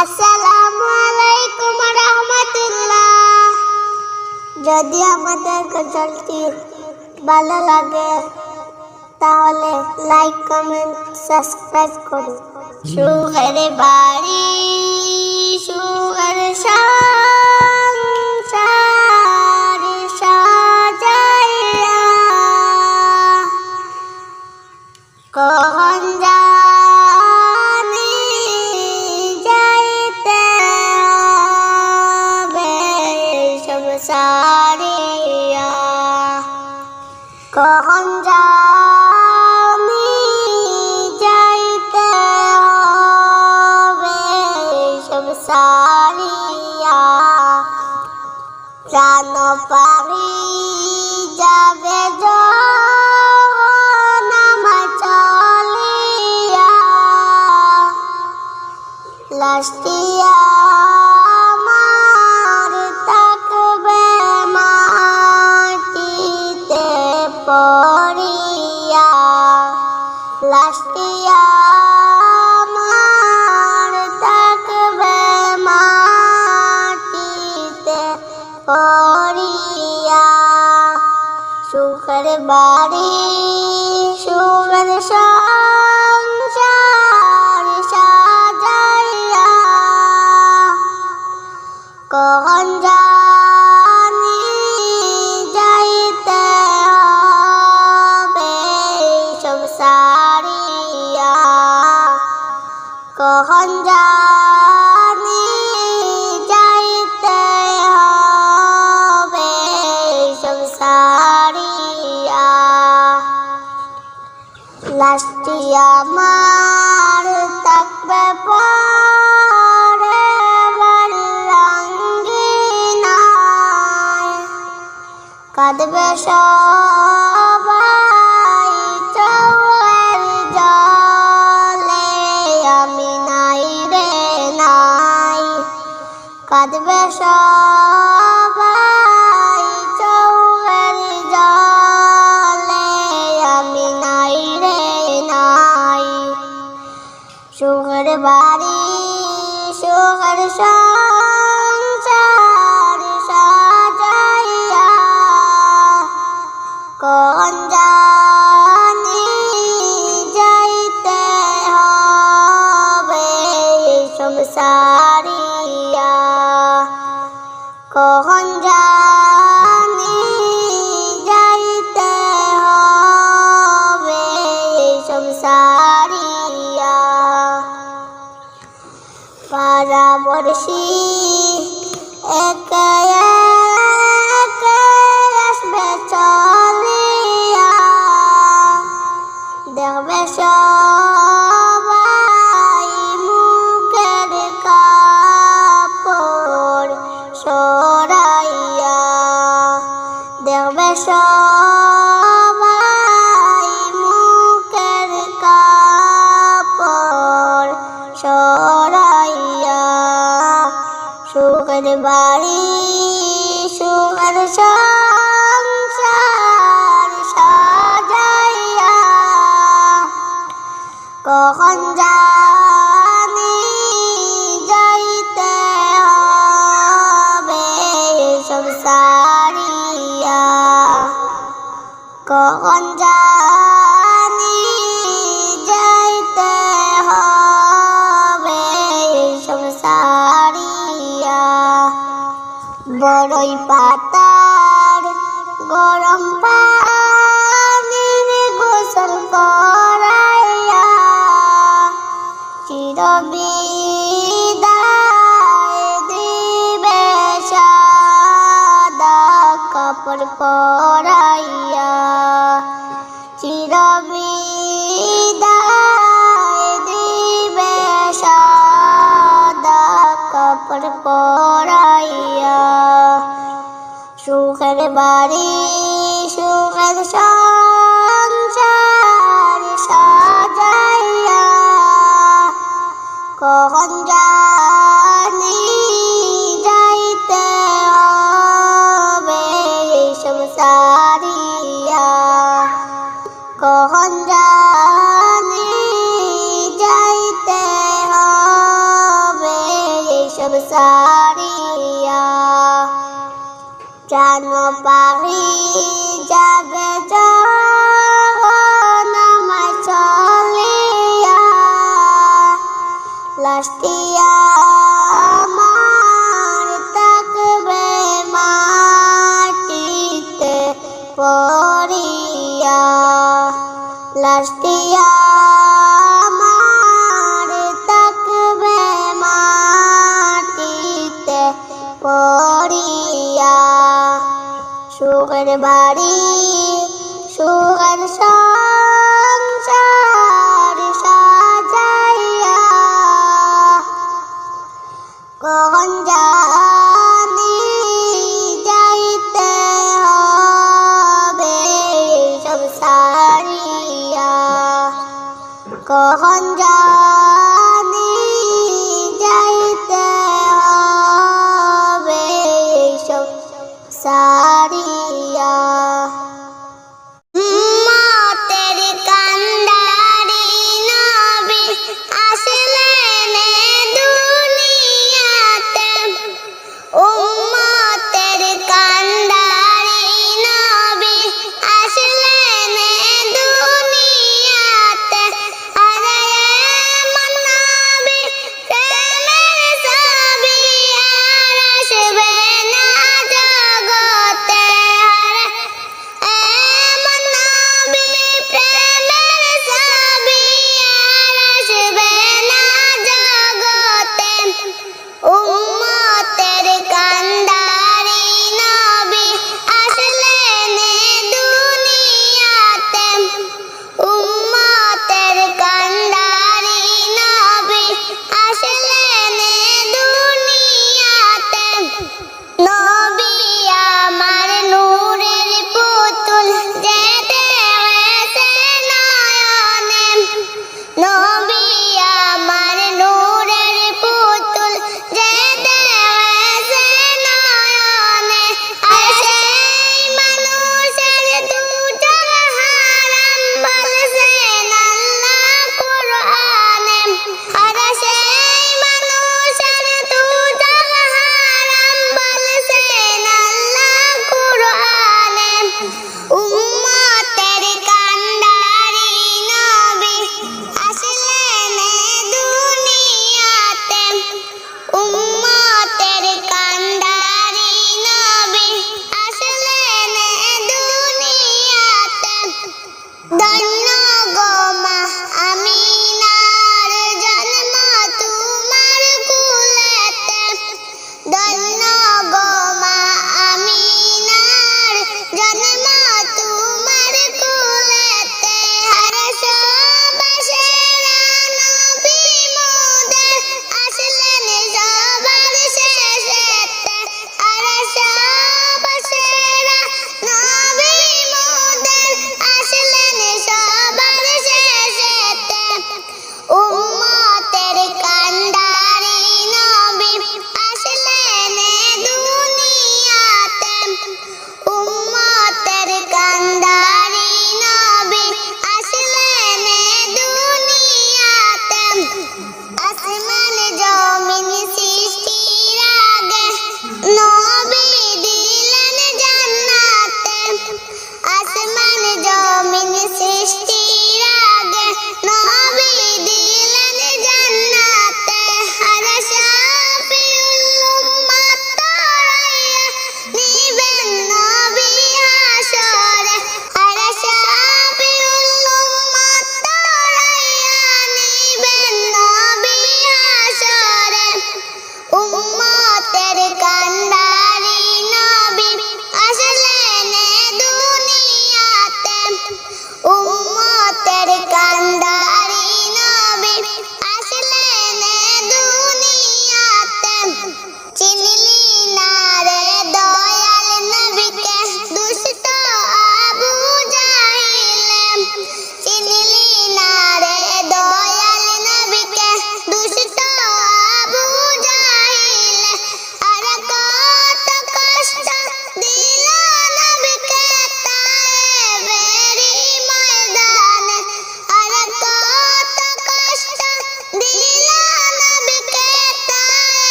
আসসালামু আলাইকুম রাহমাতুল্লাহ। যদি আমাদের গজলটি ভালো লাগে তাহলে লাইক, কমেন্ট, সাবস্ক্রাইব করুন। সুখের বাড়ি, সুখের সংসার সাজাইয়া কখন জানি যাইতে হবে সংসারিয়া, কখন জানি যাইতে হবে সংসারিয়া। প্রাণ পাখি যাবে যখন আমার চলিয়া, লাস্টিয়া আমার থাকবে মাটিতে পড়িয়া, লাস্টিয়া আমার থাকবে মাটিতে পড়িয়া। সুখের বাড়ি, সুখের সংসার সাজাইয়া কখন জানি যাইতে হবে সংসারিয়া, কখন জানি যাইতে হবে সংসারিয়া। লাস্টিয়া আমার থাকবে পরে বারাঙ্গিনায়, কাঁদবে সবাই চোখের জলে, আমি নাই রে নাই। কাঁদবে সবাই চোখের জলে, আমি নাই রে নাই। সুখের বাড়ি, সুখের সংসার সাজাইয়া কখন জানি যাইতে হবে সংসারিয়া, কখন জানি যাইতে হবে সংসারিয়া। পাড়াপড়শি একে একে আসবে চলিয়া, দেখবে সবাই মুখের কাপড় সরাইয়া, দেখবে সবাই মুখের কাপড় সরাইয়া। সুখের বাড়ি, সুখের সংসার সাজাইয়া কখন জানি যাইতে হবে সংসারিয়া, কখন জানি যাইতে হবে সংসারিয়া। বড়ই পাতার গরম পানির গোসল করাইয়া চিরবিদায় দিবে সাদা কাপড় পরাইয়া, চিরবিদায় দিবে সাদা কাপড় পরাইয়া। সুখের বাড়ি, সুখের সংসার সাজাইয়া কখন জানি যাইতে হবে সংসারিয়া, কখন জানি যাইতে হবে সব সারিয়া প্রাণ পাখি যাবে যখন আমায় চলিয়া লাস্টিয়া আমার থাকবে মাটিতে পড়িয়া লাস্টিয়া আমার থাকবে মাটিতে পড়িয়া সুখের বাড়ি সুখের সংসার সাজাইয়া কখন জানি যাইতে হবে সব সারিয়া কখন জানি যাইতে হবে সব সারিয়া উম্মতের কান্ডারি নবী আসলেন দুনিয়াতে উম্মতের কান্ডারি নবী আসলেন দুনিয়াতে আরে এমন নবী প্রেমের ছবি আর আসবে না জগতে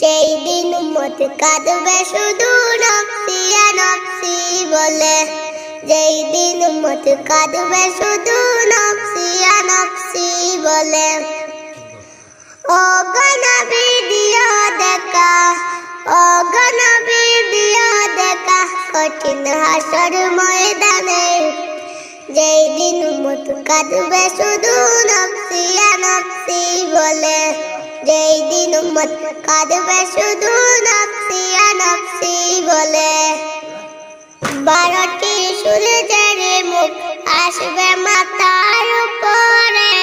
যেই দিন উম্মত কাঁদবে শুধু নফসি নফসি বলে, যেই দিন উম্মত কাঁদবে শুধু নফসি নফসি বলে। ও গো নবী দিও দেখা, ও গো নবী দিও দেখা কঠিন হাসর ময়দানে, যেই দিন উম্মত কাঁদবে শুধু নফসি নফসি বলে, যেই দিন উম্মত কাঁদবে শুধু নফসি নফসি বলে। 12টি সূর্যের মুখ আসবে মাথার উপরে,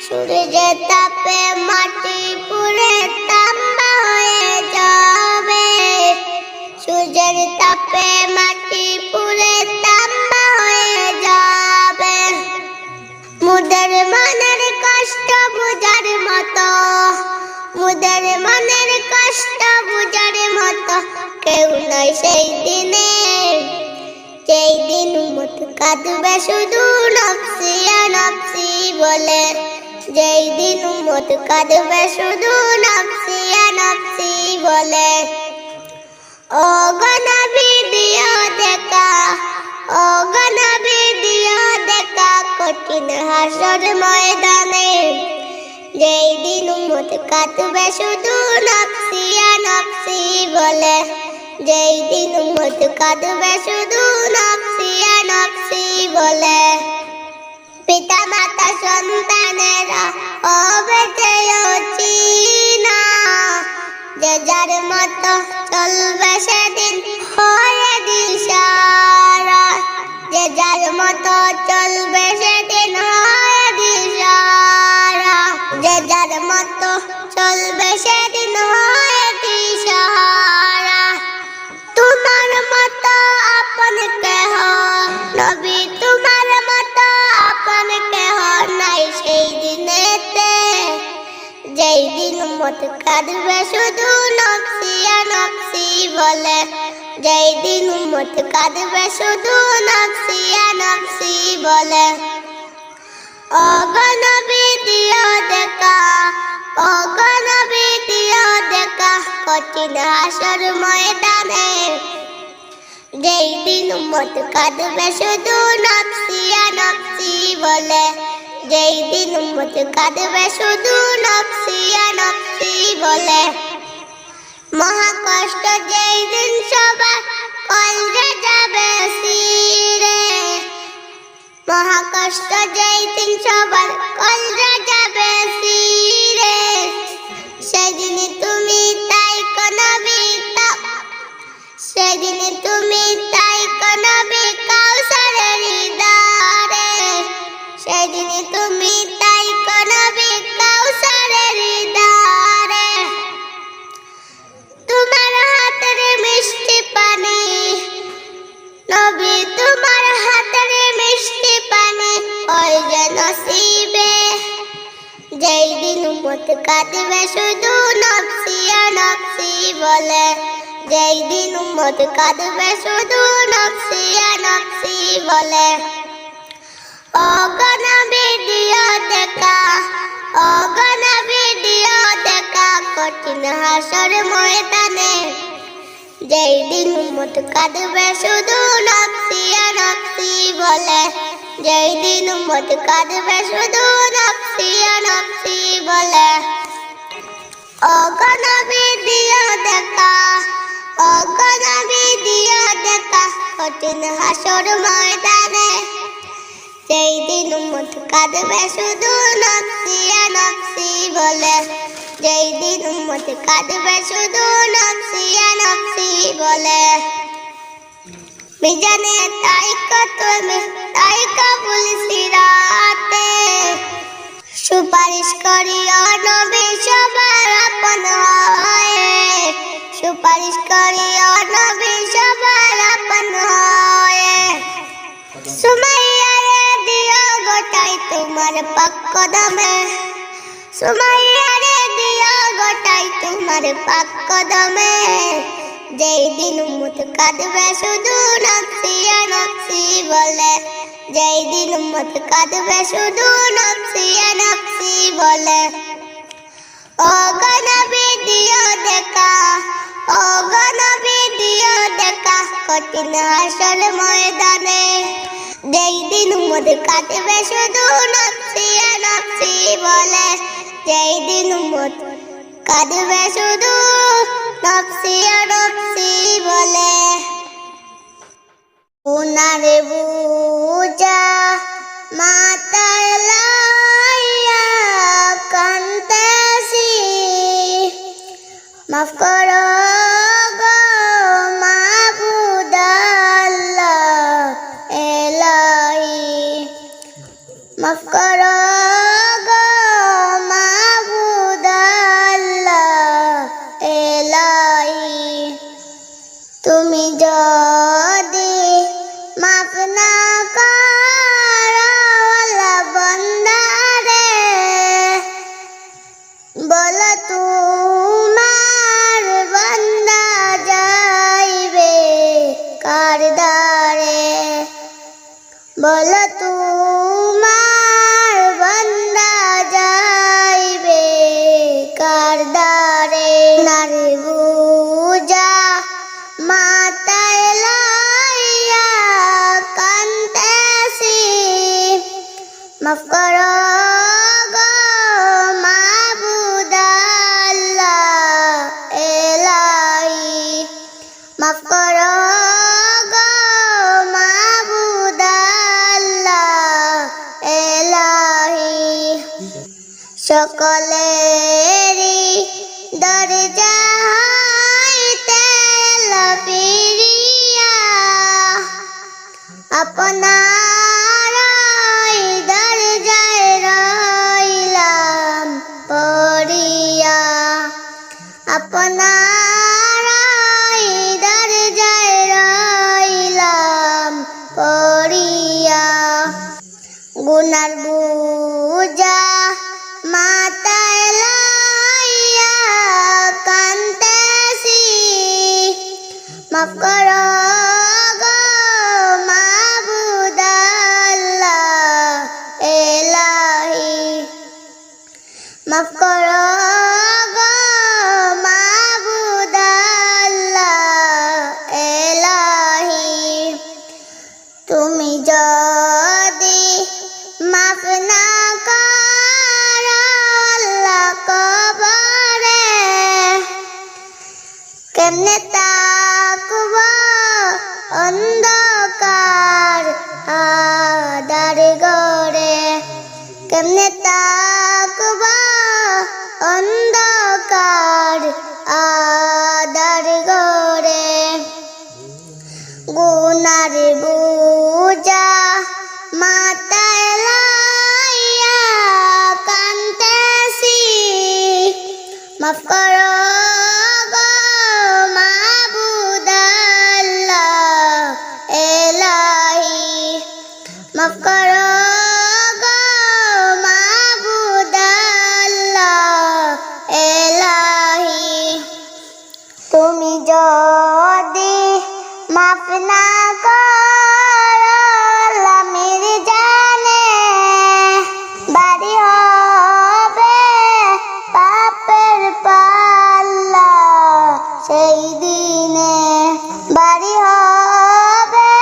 সূর্যের তাপে মাটি পুড়ে তাম্বা হয়ে যাবে, সূর্যের তাপে মাটি পুড়ে তাম্বা হয়ে যাবে। মুদের মনের কষ্ট বুঝার মতো, মুদের মনের কষ্ট বুঝার মতো কেউ নাই সেই দিনে, যেই দিন উম্মত কাঁদবে শুধু নফসি নফসি বলে, যেই দিন উম্মত কাঁদবে শুধু নফসি নফসি বলে। ও গো নবী দিও দেখা, ও গো নবী দিও দেখা কঠিন হাসর ময়দানে, যেই দিন উম্মত কাঁদবে শুধু নফসি নফসি বলে, যেই দিন উম্মত কাঁদবে শুধু নফসি নফসি বলে। পিতা মাতা সন্তানেরা হবে চিনা, যে যার মতো চলবে সেদিন হয়ে দিশারা, যে যার মতো চলবে সেদিন হয়ে দিশারা, যে যার মতো চলবে সেদিন হয়ে দিশারা। তোমার মতো আপন কেহ নবী, তোমার মতো আপন কেহ নাই সেই দিনেতে, যেই দিন উম্মত কাঁদবে শুধু নফসি নফসি বলে, যেই দিন উম্মত কাঁদবে শুধু নফসি নফসি বলে। ও গো নবী দিও দেখা, ও গো নবী দিও দেখা কঠিন হাসর ময়দানে, যেই দিন উম্মত কাঁদবে শুধু নফসি নফসি বলে, যেই দিন উম্মত কাঁদবে শুধু নফসি নফসি বলে। মহা কষ্ট যেই দিন সবার কলজে যাবে ছিঁড়ে, মহা কষ্ট যেই দিন সবার কলজে যাবে ছিঁড়ে, সেদিন তুমি তাই নবী, সেদিন তুমি তাই নবী কাউসারের দ্বারে, সেদিন তুমি তাই নবী কাউসারের দ্বারে। তোমার হাতের মিষ্টি পানি নবী, তোমার হাতের মিষ্টি পানি ওই যে নসিবে, যেই দিন উম্মত কাঁদবে শুধু নফসি নফসি বলে, যেই দিন উম্মত কাঁদবে শুধু নফসি নফসি বলে। ও গো নবী দিও দেখা, ও গো নবী দিও দেখা কঠিন হাসর ময়দানে, যেই দিন উম্মত কাঁদবে শুধু নফসি নফসি বলে, যেই দিন উম্মত কাঁদবে শুধু নফসি নফসি বলে। ও গো নবী দিও দেখা, ও গো নবী দিও দেখা কঠিন হাসর ময়দানে, যেই দিন উম্মত কাঁদবে শুধু নফসি নফসি বলে, যেই দিন উম্মত কাঁদবে শুধু নফসি নফসি বলে। মিজানে তাইকা তুমি তাইকা পুলিশিরাতে, সুপারিশ করিও নবী সবার আপন হয়ে, সুপারিশ করিও নবী সবার আপন হয়ে। সুমাইয়া রে দিও গোটাই তোমার পাক কদমে, সুমাইয়া রে দিও গোটাই তোমার পাক কদমে, যেই দিন উম্মত কাঁদবে শুধু নফসি নফসি বলে, যেই দিন উম্মত কাঁদবে শুধু নফসি নফসি বলে। ও গো নবী দিও দেখা, কঠিন হাসর ময়দানে, যেই দিন উম্মত কাঁদবে শুধু নফসি নফসি বলে, যেই দিন উম্মত কাঁদবে শুধু নফসি নফসি বলে। গুনার বোঝা মাথায় লইয়া কাঁদতেছি, মাফ করো গো মাবুদ আল্লাহ এলাহি, মাফ করো গো মাবুদ আল্লাহ এলাহি। তুমি যদি মাফ না করো আল্লাহ বান্দারে, বলো তোমার বান্দা যাইবে কার দ্বারে, বলো তোমার বান্দা যাইবে কার দ্বারে। নারী বুঝা মাথায় লইয়া কাঁদতেছি, মাফ করো গো মাবুদ আল্লাহ এলাহি, মাফ করো গো মাবুদ আল্লাহ এলাহি। সকলেরই দরজা হইতে লাফিরিয়া, আপনার দরজায় রইলাম পড়িয়া, আপনার দরজায় রইলাম পড়িয়া। গুনার বোঝা মাথায় লইয়া কাঁদতেছি, মাফ করো গো মাবুদ আল্লাহ এলাহি, মাফ করো গো মাবুদ আল্লাহ এলাহি। তুমি যদি মাফ না করো আল্লাহ কবরে, কেমনে তাকব অন্ধকার আদার গড়ে, কেমনে তাকব অন্ধকার আদার গড়ে। গুনার বোঝা মাথায় লইয়া কাঁদতেছি, মাফ করো গো মাবুদ আল্লাহ এলাহি, মাফ করো গো মাবুদ আল্লাহ এলাহি। তুমি যদি মাফ না করো আল্লাহ মের জানে, বাড়ি হবে পাপের পাল্লা সেই দিনে, বাড়ি হবে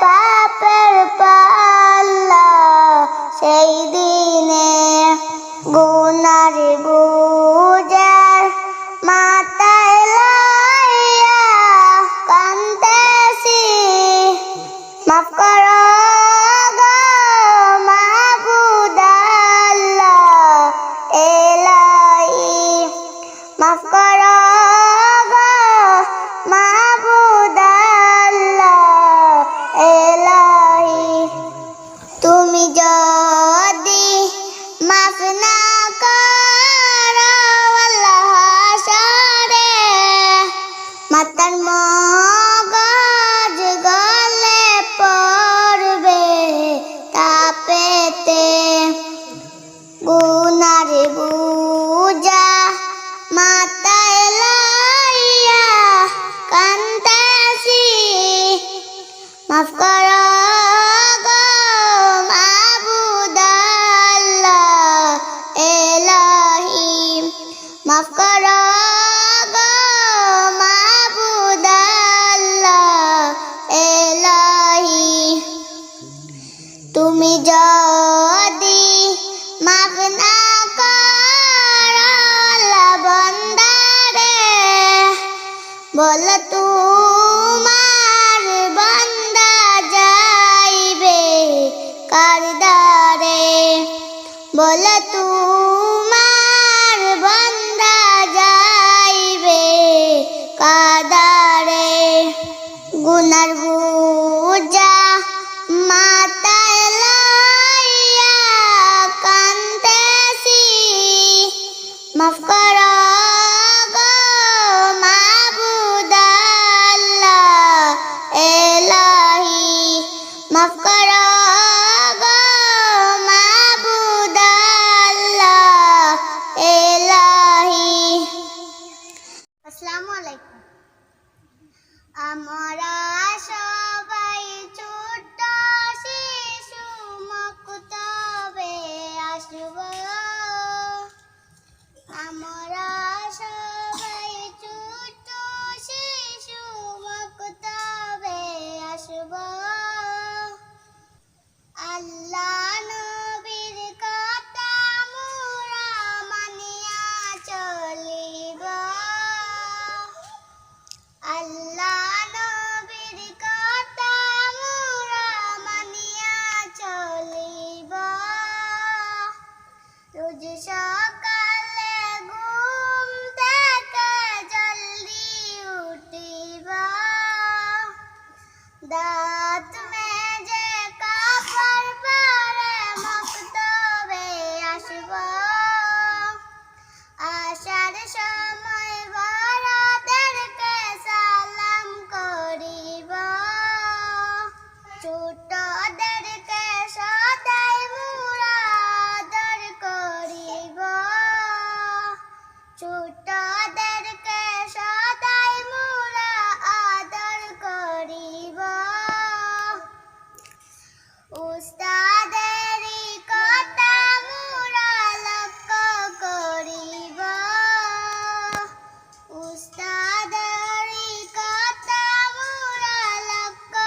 পাপের পাল্লা সেই দিনে। গুনার বোঝার মাথায় লইয়া কাঁদতেছি, মাফ করো গো মাবুদ আল্লাহ এলাহি, মাফ করো গো মাবুদ আল্লাহ এলাহি। তুমি যদি মাফ না করো আল্লাহ হাসরে, মাতার মগজ গলে পড়বে তাপেতে। গুনার বোঝা মাথায় লইয়া কাঁদতেছি, মাফ করো গো মাবুদ আল্লাহ এলাহি, মাফ করো গো মাবুদ আল্লাহ বল তোমার বান্দা যাইবে কার দ্বারে, বল তোমার বান্দা যাইবে কার দ্বারে। গুনার বোঝা মাথায় লইয়া কান্দেছি, মাফ করো গো মাবুদ আল্লাহ এলাহি, মাফ করো গো মাবুদ আল্লাহ এলাহি। আসসালামু আলাইকুম। আমরা সবাই ছোট্ট শিশু, মক্তবে আসব। আমরা সবাই ছোট্ট শিশু, মক্তবে আসব। আল্লাহ নবীর কথা মোরা মানিয়া চলিব। আল্লাহ নবীর কথা মোরা মানিয়া চলিব। রোজ সকালে ঘুম থেকে জলদি উঠিব, দাঁত মেজে কাপড় পরে মক্তবে আসব। আসার সময় বড়দেরকে সালাম করিব, ছোটদেরকে সদাই মোরা আদর করিব। ছোটদেরকে সদাই মোরা আদর করিব। উস্তাদেরই কথা মোরা লক্ষ্য করিব। উস্তাদেরই কথা মোরা লক্ষ্য